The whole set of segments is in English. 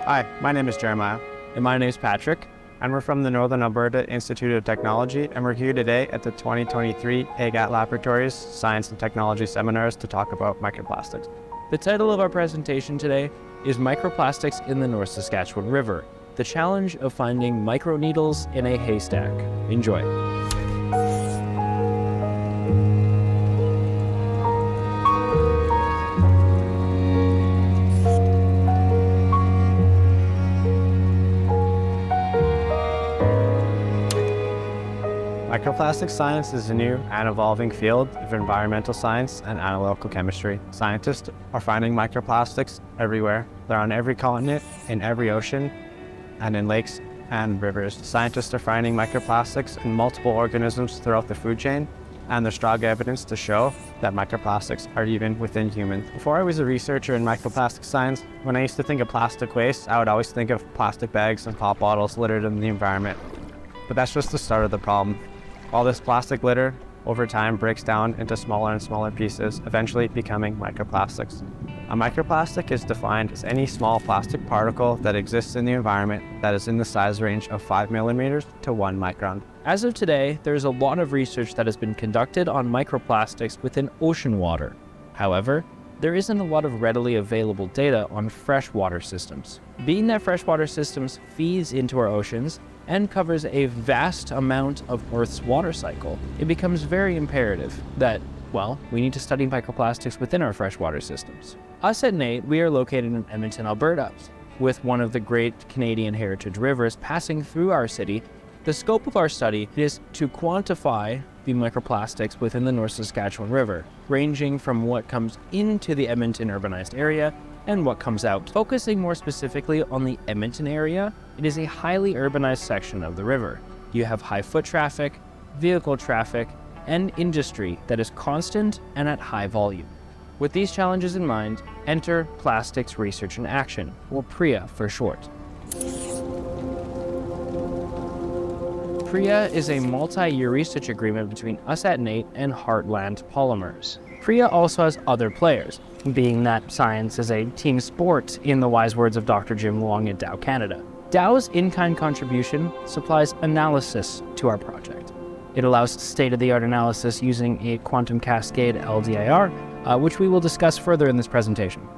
Hi, my name is Jeremiah. And my name is Patrick. And we're from the Northern Alberta Institute of Technology, and we're here today at the 2023 AGAT Laboratories Science and Technology Seminars to talk about microplastics. The title of our presentation today is Microplastics in the North Saskatchewan River, the challenge of finding microneedles in a haystack. Enjoy. Microplastic science is a new and evolving field of environmental science and analytical chemistry. Scientists are finding microplastics everywhere. They're on every continent, in every ocean, and in lakes and rivers. Scientists are finding microplastics in multiple organisms throughout the food chain, and there's strong evidence to show that microplastics are even within humans. Before I was a researcher in microplastic science, when I used to think of plastic waste, I would always think of plastic bags and pop bottles littered in the environment. But that's just the start of the problem. All this plastic litter over time breaks down into smaller and smaller pieces, eventually becoming microplastics. A microplastic is defined as any small plastic particle that exists in the environment that is in the size range of 5 millimeters to 1 micron. As of today, there's a lot of research that has been conducted on microplastics within ocean water. However, there isn't a lot of readily available data on freshwater systems. Being that freshwater systems feeds into our oceans and covers a vast amount of Earth's water cycle, it becomes very imperative that, well, we need to study microplastics within our freshwater systems. Us at NAIT, we are located in Edmonton, Alberta, with one of the great Canadian heritage rivers passing through our city. The scope of our study is to quantify the microplastics within the North Saskatchewan River, ranging from what comes into the Edmonton urbanized area and what comes out. Focusing more specifically on the Edmonton area, it is a highly urbanized section of the river. You have high foot traffic, vehicle traffic, and industry that is constant and at high volume. With these challenges in mind, enter Plastics Research and Action, or PREA for short. PREA is a multi-year research agreement between us at NAIT and Heartland Polymers. PREA also has other players, being that science is a team sport in the wise words of Dr. Jim Long at Dow Canada. Dow's in-kind contribution supplies analysis to our project. It allows state-of-the-art analysis using a quantum cascade LDIR, which we will discuss further in this presentation.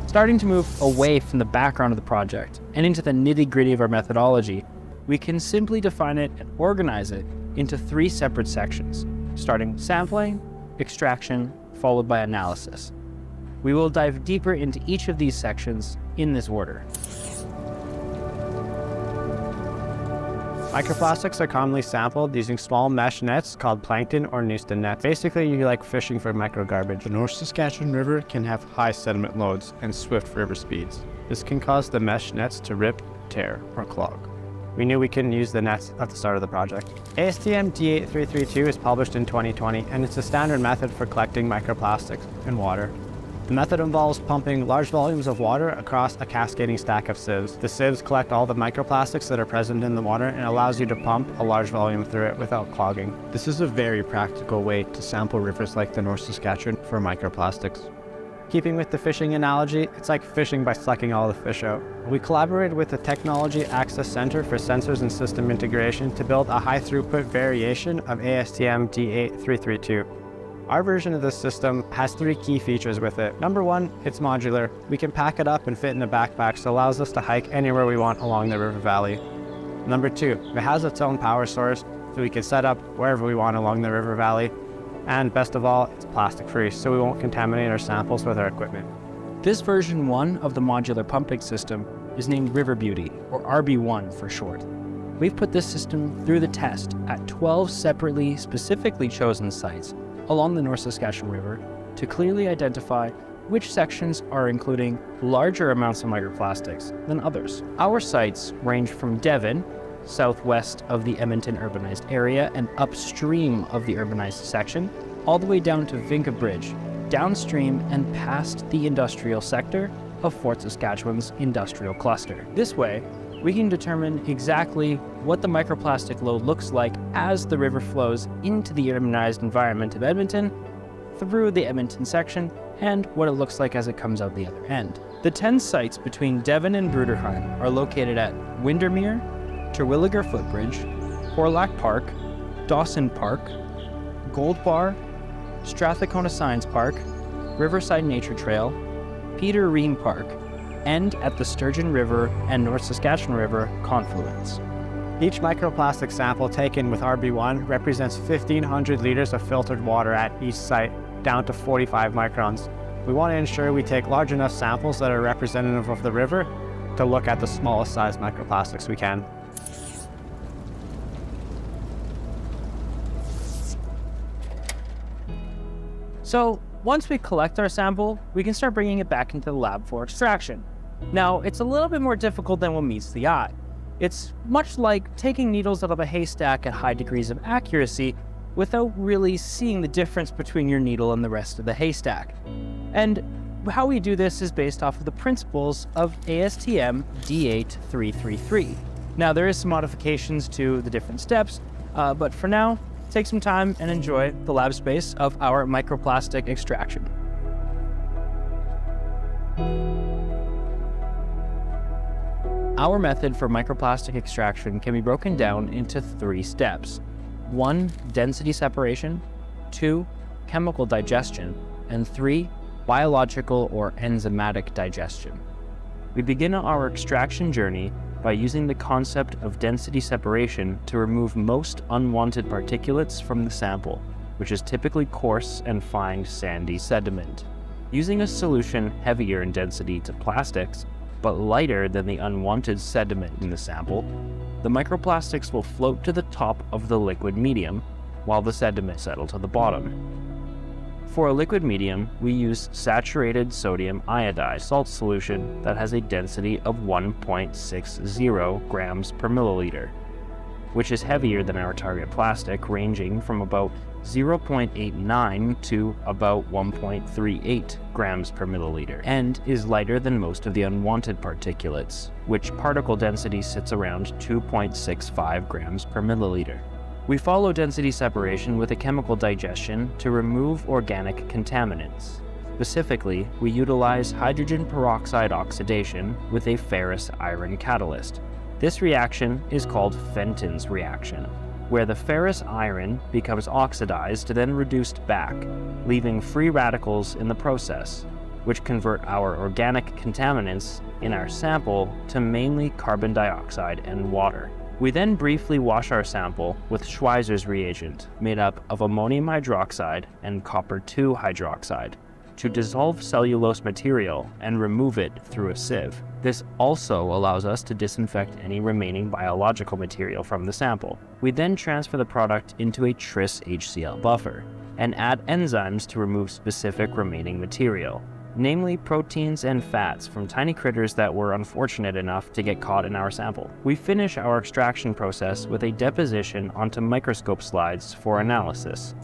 Starting to move away from the background of the project and into the nitty-gritty of our methodology, we can simply define it and organize it into 3 separate sections, starting with sampling, extraction, followed by analysis. We will dive deeper into each of these sections in this order. Microplastics are commonly sampled using small mesh nets called plankton or Newston nets. Basically, you like fishing for microgarbage. The North Saskatchewan River can have high sediment loads and swift river speeds. This can cause the mesh nets to rip, tear, or clog. We knew we couldn't use the nets at the start of the project. ASTM D8332 is published in 2020, and it's a standard method for collecting microplastics in water. The method involves pumping large volumes of water across a cascading stack of sieves. The sieves collect all the microplastics that are present in the water and allows you to pump a large volume through it without clogging. This is a very practical way to sample rivers like the North Saskatchewan for microplastics. Keeping with the fishing analogy, it's like fishing by sucking all the fish out. We collaborated with the Technology Access Center for Sensors and System Integration to build a high-throughput variation of ASTM D8332. Our version of this system has 3 key features with it. Number 1, it's modular. We can pack it up and fit in a backpack, so it allows us to hike anywhere we want along the river valley. Number 2, it has its own power source, so we can set up wherever we want along the river valley. And best of all, it's plastic-free, so we won't contaminate our samples with our equipment. This version 1 of the modular pumping system is named River Beauty, or RB1 for short. We've put this system through the test at 12 separately, specifically chosen sites along the North Saskatchewan River to clearly identify which sections are including larger amounts of microplastics than others. Our sites range from Devon, southwest of the Edmonton urbanized area and upstream of the urbanized section, all the way down to Vinca Bridge, downstream and past the industrial sector of Fort Saskatchewan's industrial cluster. This way, we can determine exactly what the microplastic load looks like as the river flows into the urbanized environment of Edmonton, through the Edmonton section, and what it looks like as it comes out the other end. The 10 sites between Devon and Bruderheim are located at Windermere, Terwilliger Footbridge, Porlack Park, Dawson Park, Gold Bar, Strathcona Science Park, Riverside Nature Trail, Peter Ream Park, and at the Sturgeon River and North Saskatchewan River confluence. Each microplastic sample taken with RB1 represents 1,500 liters of filtered water at each site, down to 45 microns. We want to ensure we take large enough samples that are representative of the river to look at the smallest size microplastics we can. So once we collect our sample, we can start bringing it back into the lab for extraction. Now, it's a little bit more difficult than what meets the eye. It's much like taking needles out of a haystack at high degrees of accuracy without really seeing the difference between your needle and the rest of the haystack. And how we do this is based off of the principles of ASTM D8333. Now, there is some modifications to the different steps, but for now, take some time and enjoy the lab space of our microplastic extraction. Our method for microplastic extraction can be broken down into 3 steps. 1, density separation, 2, chemical digestion, and 3, biological or enzymatic digestion. We begin our extraction journey by using the concept of density separation to remove most unwanted particulates from the sample, which is typically coarse and fine sandy sediment. Using a solution heavier in density to plastics, but lighter than the unwanted sediment in the sample, the microplastics will float to the top of the liquid medium, while the sediment settle to the bottom. For a liquid medium, we use saturated sodium iodide salt solution that has a density of 1.60 grams per milliliter, which is heavier than our target plastic, ranging from about 0.89 to about 1.38 grams per milliliter, and is lighter than most of the unwanted particulates, which particle density sits around 2.65 grams per milliliter. We follow density separation with a chemical digestion to remove organic contaminants. Specifically, we utilize hydrogen peroxide oxidation with a ferrous iron catalyst. This reaction is called Fenton's reaction, where the ferrous iron becomes oxidized, then reduced back, leaving free radicals in the process, which convert our organic contaminants in our sample to mainly carbon dioxide and water. We then briefly wash our sample with Schweizer's reagent, made up of ammonium hydroxide and copper 2 hydroxide, to dissolve cellulose material and remove it through a sieve. This also allows us to disinfect any remaining biological material from the sample. We then transfer the product into a Tris HCl buffer and add enzymes to remove specific remaining material, namely proteins and fats from tiny critters that were unfortunate enough to get caught in our sample. We finish our extraction process with a deposition onto microscope slides for analysis.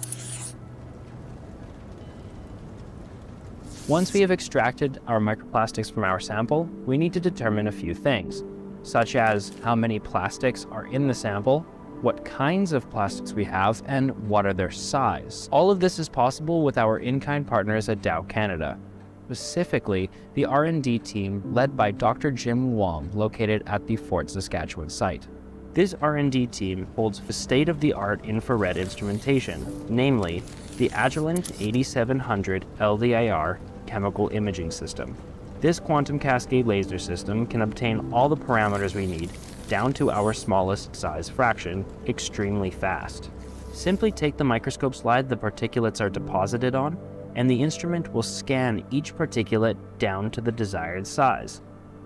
Once we have extracted our microplastics from our sample, we need to determine a few things, such as how many plastics are in the sample, what kinds of plastics we have, and what are their size. All of this is possible with our in-kind partners at Dow Canada, specifically the R&D team led by Dr. Jim Wong, located at the Fort Saskatchewan site. This R&D team holds the state-of-the-art infrared instrumentation, namely the Agilent 8700 LDIR chemical imaging system. This quantum cascade laser system can obtain all the parameters we need, down to our smallest size fraction, extremely fast. Simply take the microscope slide the particulates are deposited on, and the instrument will scan each particulate down to the desired size.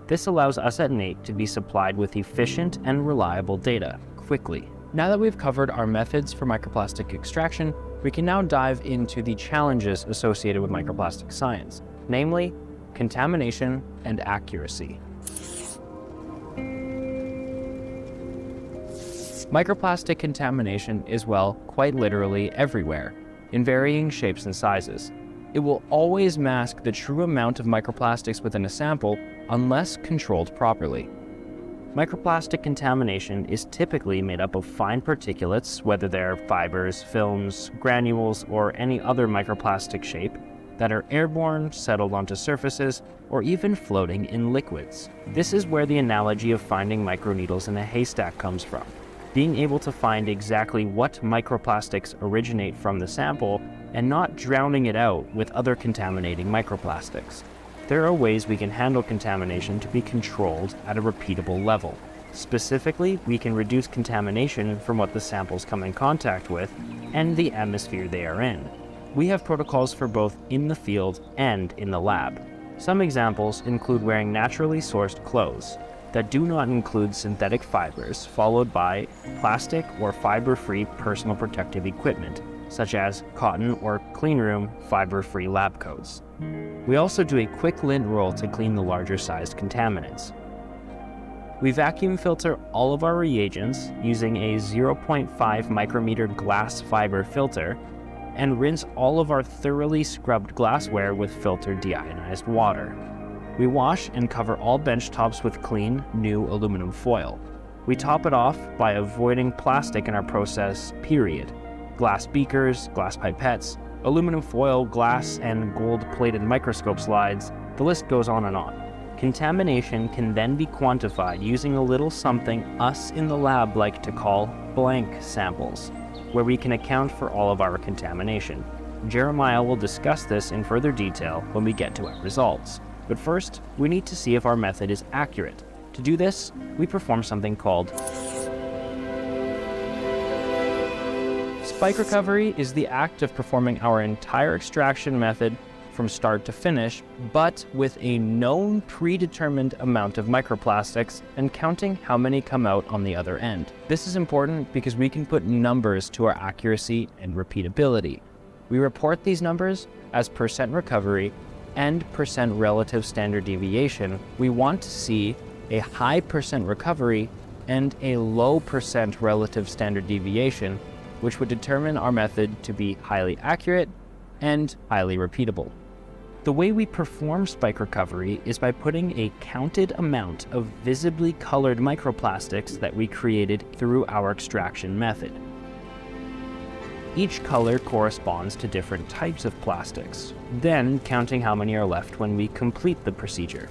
This allows us at NAIT to be supplied with efficient and reliable data quickly. Now that we've covered our methods for microplastic extraction, we can now dive into the challenges associated with microplastic science, namely contamination and accuracy. Microplastic contamination is, well, quite literally everywhere, in varying shapes and sizes. It will always mask the true amount of microplastics within a sample unless controlled properly. Microplastic contamination is typically made up of fine particulates, whether they're fibers, films, granules, or any other microplastic shape, that are airborne, settled onto surfaces, or even floating in liquids. This is where the analogy of finding microneedles in a haystack comes from. Being able to find exactly what microplastics originate from the sample and not drowning it out with other contaminating microplastics. There are ways we can handle contamination to be controlled at a repeatable level. Specifically, we can reduce contamination from what the samples come in contact with and the atmosphere they are in. We have protocols for both in the field and in the lab. Some examples include wearing naturally sourced clothes that do not include synthetic fibers, followed by plastic or fiber-free personal protective equipment, such as cotton or cleanroom fiber-free lab coats. We also do a quick lint roll to clean the larger sized contaminants. We vacuum filter all of our reagents using a 0.5 micrometer glass fiber filter and rinse all of our thoroughly scrubbed glassware with filtered deionized water. We wash and cover all bench tops with clean, new aluminum foil. We top it off by avoiding plastic in our process, period. Glass beakers, glass pipettes, aluminum foil, glass, and gold-plated microscope slides, the list goes on and on. Contamination can then be quantified using a little something us in the lab like to call blank samples, where we can account for all of our contamination. Jeremiah will discuss this in further detail when we get to our results. But first, we need to see if our method is accurate. To do this, we perform something called spike recovery. Is the act of performing our entire extraction method from start to finish, but with a known predetermined amount of microplastics and counting how many come out on the other end. This is important because we can put numbers to our accuracy and repeatability. We report these numbers as percent recovery and percent relative standard deviation. We want to see a high percent recovery and a low percent relative standard deviation, which would determine our method to be highly accurate and highly repeatable. The way we perform spike recovery is by putting a counted amount of visibly colored microplastics that we created through our extraction method. Each color corresponds to different types of plastics, then counting how many are left when we complete the procedure.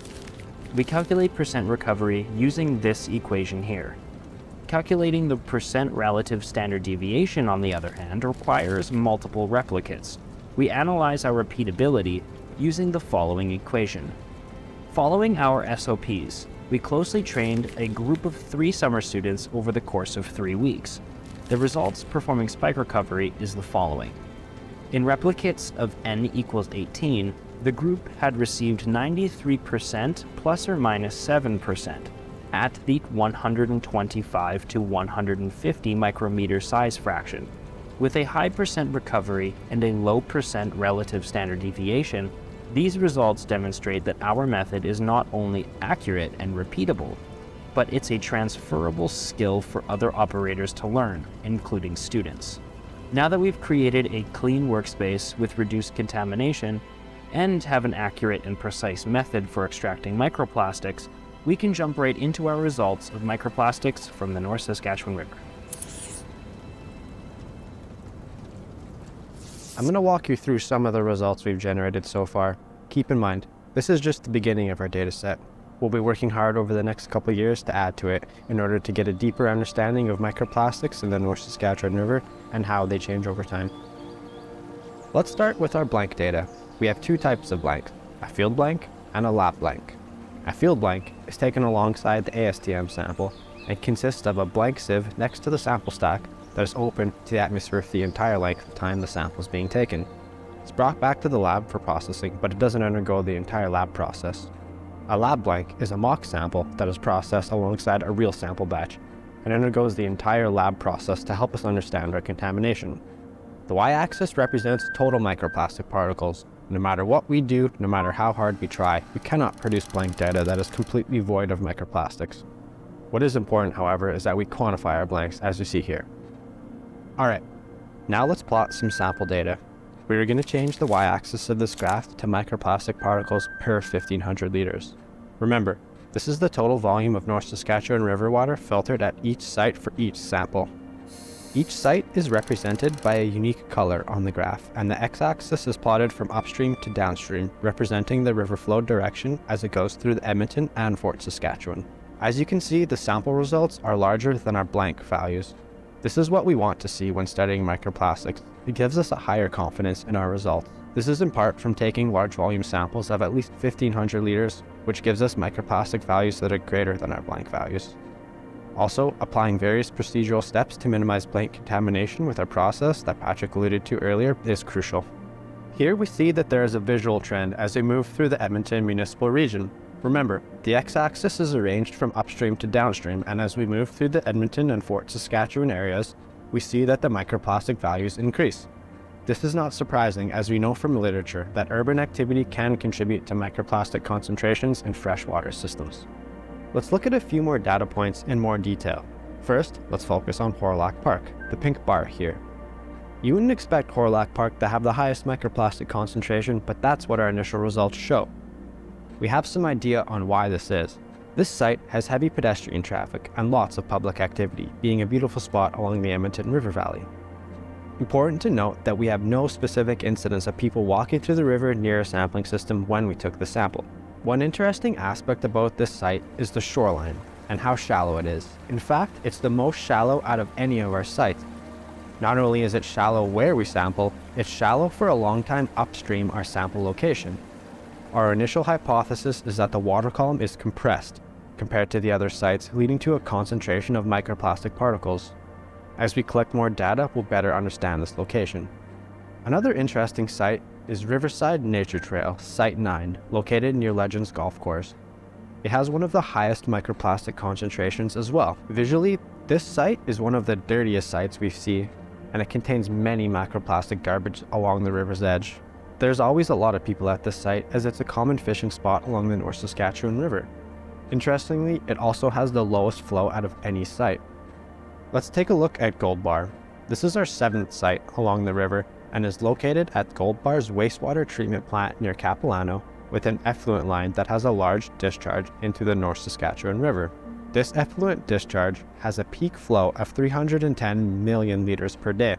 We calculate percent recovery using this equation here. Calculating the percent relative standard deviation, on the other hand, requires multiple replicates. We analyze our repeatability using the following equation. Following our SOPs, we closely trained a group of 3 summer students over the course of 3 weeks. The results performing spike recovery is the following. In replicates of n equals 18, the group had received 93% plus or minus 7% at the 125 to 150 micrometer size fraction. With a high percent recovery and a low percent relative standard deviation, these results demonstrate that our method is not only accurate and repeatable, but it's a transferable skill for other operators to learn, including students. Now that we've created a clean workspace with reduced contamination and have an accurate and precise method for extracting microplastics, we can jump right into our results of microplastics from the North Saskatchewan River. I'm going to walk you through some of the results we've generated so far. Keep in mind, this is just the beginning of our data set. We'll be working hard over the next couple years to add to it in order to get a deeper understanding of microplastics in the North Saskatchewan River and how they change over time. Let's start with our blank data. We have 2 types of blank, a field blank and a lab blank. A field blank is taken alongside the ASTM sample and consists of a blank sieve next to the sample stack that is open to the atmosphere for the entire length of time the sample is being taken. It's brought back to the lab for processing, but it doesn't undergo the entire lab process. A lab blank is a mock sample that is processed alongside a real sample batch and undergoes the entire lab process to help us understand our contamination. The y-axis represents total microplastic particles. No matter what we do, no matter how hard we try, we cannot produce blank data that is completely void of microplastics. What is important, however, is that we quantify our blanks as you see here. Alright, now let's plot some sample data. We are going to change the y-axis of this graph to microplastic particles per 1500 liters. Remember, this is the total volume of North Saskatchewan river water filtered at each site for each sample. Each site is represented by a unique color on the graph, and the x-axis is plotted from upstream to downstream, representing the river flow direction as it goes through the Edmonton and Fort Saskatchewan. As you can see, the sample results are larger than our blank values. This is what we want to see when studying microplastics. It gives us a higher confidence in our results. This is in part from taking large volume samples of at least 1,500 liters, which gives us microplastic values that are greater than our blank values. Also, applying various procedural steps to minimize blank contamination with our process that Patrick alluded to earlier is crucial. Here we see that there is a visual trend as we move through the Edmonton municipal region. Remember, the x-axis is arranged from upstream to downstream, and as we move through the Edmonton and Fort Saskatchewan areas, we see that the microplastic values increase. This is not surprising, as we know from literature that urban activity can contribute to microplastic concentrations in freshwater systems. Let's look at a few more data points in more detail. First, let's focus on Hawrelak Park, the pink bar here. You wouldn't expect Hawrelak Park to have the highest microplastic concentration, but that's what our initial results show. We have some idea on why this is. This site has heavy pedestrian traffic and lots of public activity, being a beautiful spot along the Edmonton River Valley. Important to note that we have no specific incidents of people walking through the river near a sampling system when we took the sample. One interesting aspect about this site is the shoreline and how shallow it is. In fact, it's the most shallow out of any of our sites. Not only is it shallow where we sample, it's shallow for a long time upstream our sample location. Our initial hypothesis is that the water column is compressed compared to the other sites, leading to a concentration of microplastic particles. As we collect more data, we'll better understand this location. Another interesting site is Riverside Nature Trail, Site 9, located near Legends Golf Course. It has one of the highest microplastic concentrations as well. Visually, this site is one of the dirtiest sites we see, and it contains many microplastic garbage along the river's edge. There's always a lot of people at this site, as it's a common fishing spot along the North Saskatchewan River. Interestingly, it also has the lowest flow out of any site. Let's take a look at Gold Bar. This is our 7th site along the river, and is located at Gold Bar's wastewater treatment plant near Capilano, with an effluent line that has a large discharge into the North Saskatchewan River. This effluent discharge has a peak flow of 310 million liters per day.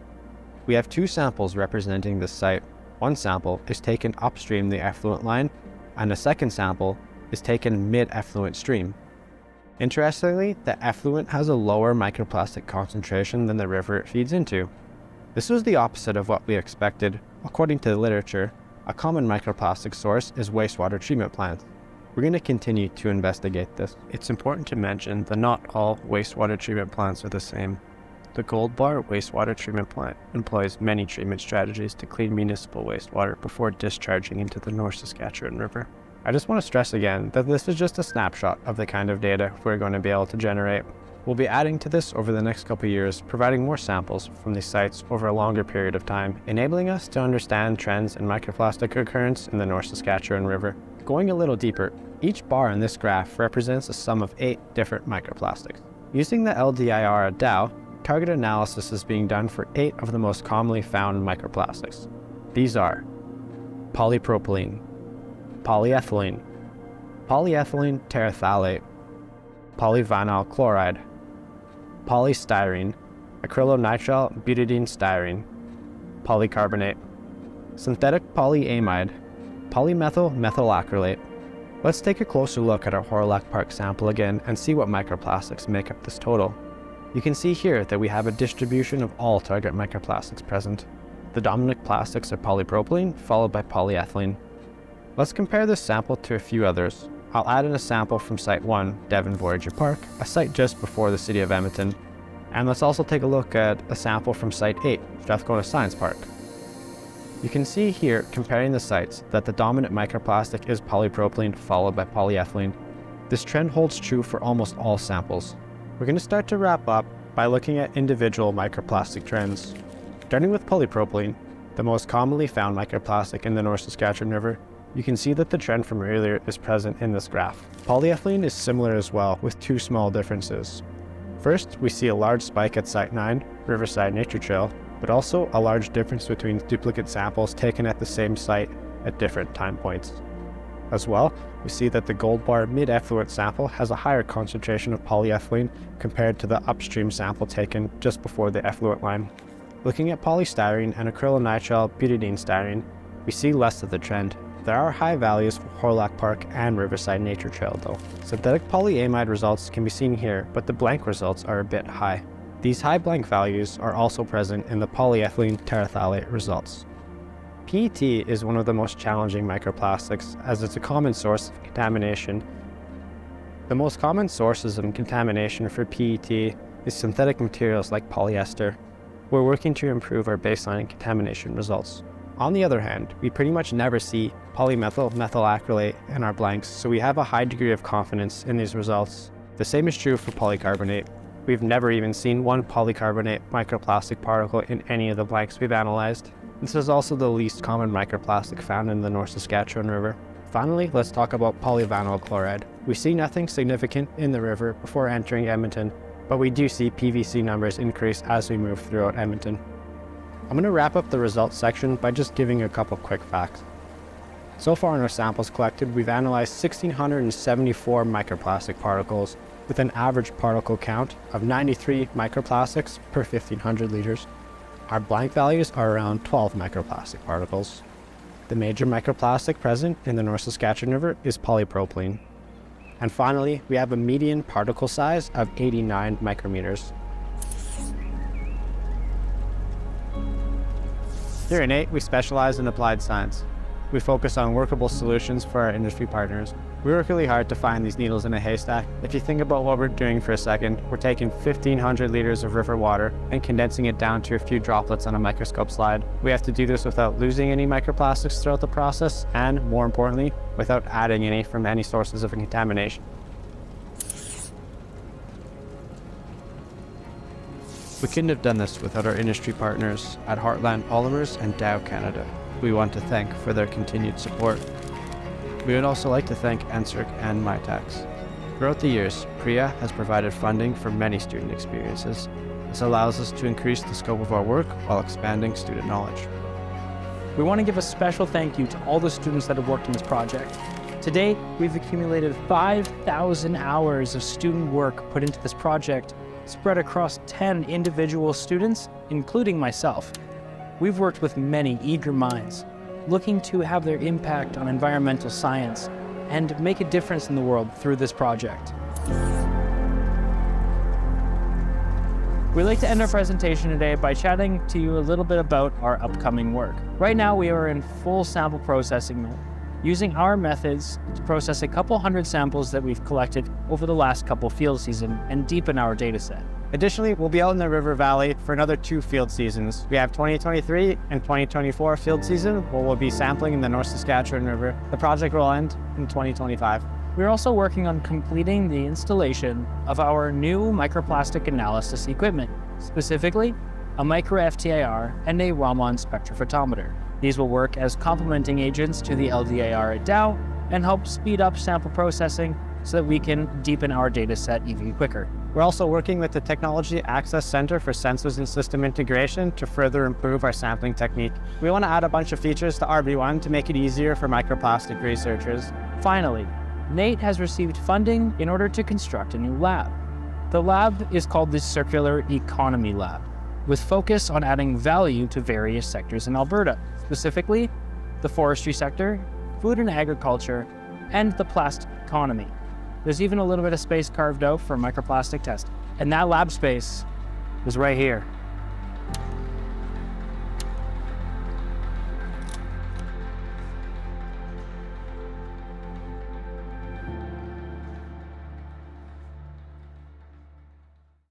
We have 2 samples representing this site. One sample is taken upstream the effluent line, and a second sample is taken mid-effluent stream. Interestingly, the effluent has a lower microplastic concentration than the river it feeds into. This was the opposite of what we expected. According to the literature, a common microplastic source is wastewater treatment plants. We're going to continue to investigate this. It's important to mention that not all wastewater treatment plants are the same. The Gold Bar wastewater treatment plant employs many treatment strategies to clean municipal wastewater before discharging into the North Saskatchewan River. I just want to stress again that this is just a snapshot of the kind of data we're going to be able to generate. We'll be adding to this over the next couple years, providing more samples from these sites over a longer period of time, enabling us to understand trends in microplastic occurrence in the North Saskatchewan River. Going a little deeper, each bar in this graph represents a sum of 8 different microplastics. Using the LDIR DAO, targeted analysis is being done for 8 of the most commonly found microplastics. These are polypropylene, polyethylene, polyethylene terephthalate, polyvinyl chloride, polystyrene, acrylonitrile butadiene styrene, polycarbonate, synthetic polyamide, polymethyl methylacrylate. Let's take a closer look at our Hawrelak Park sample again and see what microplastics make up this total. You can see here that we have a distribution of all target microplastics present. The dominant plastics are polypropylene, followed by polyethylene. Let's compare this sample to a few others. I'll add in a sample from Site 1, Devon Voyager Park, a site just before the city of Edmonton. And let's also take a look at a sample from Site 8, Strathcona Science Park. You can see here, comparing the sites, that the dominant microplastic is polypropylene followed by polyethylene. This trend holds true for almost all samples. We're going to start to wrap up by looking at individual microplastic trends. Starting with polypropylene, the most commonly found microplastic in the North Saskatchewan River, you can see that the trend from earlier is present in this graph. Polyethylene is similar as well, with 2 small differences. First, we see a large spike at Site 9, Riverside Nature Trail, but also a large difference between duplicate samples taken at the same site at different time points. As well, we see that the gold bar mid-effluent sample has a higher concentration of polyethylene compared to the upstream sample taken just before the effluent line. Looking at polystyrene and acrylonitrile butadiene styrene, we see less of the trend. There are high values for Horlock Park and Riverside Nature Trail though. Synthetic polyamide results can be seen here, but the blank results are a bit high. These high blank values are also present in the polyethylene terephthalate results. PET is one of the most challenging microplastics as it's a common source of contamination. The most common sources of contamination for PET is synthetic materials like polyester. We're working to improve our baseline contamination results. On the other hand, we pretty much never see polymethyl methylacrylate in our blanks, so we have a high degree of confidence in these results. The same is true for polycarbonate. We've never even seen one polycarbonate microplastic particle in any of the blanks we've analyzed. This is also the least common microplastic found in the North Saskatchewan River. Finally, let's talk about polyvinyl chloride. We see nothing significant in the river before entering Edmonton, but we do see PVC numbers increase as we move throughout Edmonton. I'm going to wrap up the results section by just giving a couple quick facts. So far in our samples collected, we've analyzed 1,674 microplastic particles with an average particle count of 93 microplastics per 1,500 liters. Our blank values are around 12 microplastic particles. The major microplastic present in the North Saskatchewan River is polypropylene. And finally, we have a median particle size of 89 micrometers. Here at NAIT, we specialize in applied science. We focus on workable solutions for our industry partners. We work really hard to find these needles in a haystack. If you think about what we're doing for a second, we're taking 1,500 liters of river water and condensing it down to a few droplets on a microscope slide. We have to do this without losing any microplastics throughout the process, and more importantly, without adding any from any sources of contamination. We couldn't have done this without our industry partners at Heartland Polymers and Dow Canada. We want to thank for their continued support. We would also like to thank NSERC and MyTax. Throughout the years, PRIA has provided funding for many student experiences. This allows us to increase the scope of our work while expanding student knowledge. We want to give a special thank you to all the students that have worked on this project. To date, we've accumulated 5,000 hours of student work put into this project, spread across 10 individual students, including myself. We've worked with many eager minds, looking to have their impact on environmental science and make a difference in the world through this project. We'd like to end our presentation today by chatting to you a little bit about our upcoming work. Right now, we are in full sample processing mode, using our methods to process a couple hundred samples that we've collected over the last couple field seasons and deepen our data set. Additionally, we'll be out in the River Valley for another 2 field seasons. We have 2023 and 2024 field season, where we'll be sampling in the North Saskatchewan River. The project will end in 2025. We're also working on completing the installation of our new microplastic analysis equipment, specifically a micro FTIR and a Raman spectrophotometer. These will work as complementing agents to the LDAR at Dow and help speed up sample processing so that we can deepen our data set even quicker. We're also working with the Technology Access Center for Sensors and System Integration to further improve our sampling technique. We want to add a bunch of features to RB1 to make it easier for microplastic researchers. Finally, NAIT has received funding in order to construct a new lab. The lab is called the Circular Economy Lab, with focus on adding value to various sectors in Alberta, specifically the forestry sector, food and agriculture, and the plastic economy. There's even a little bit of space carved out for microplastic testing. And that lab space is right here.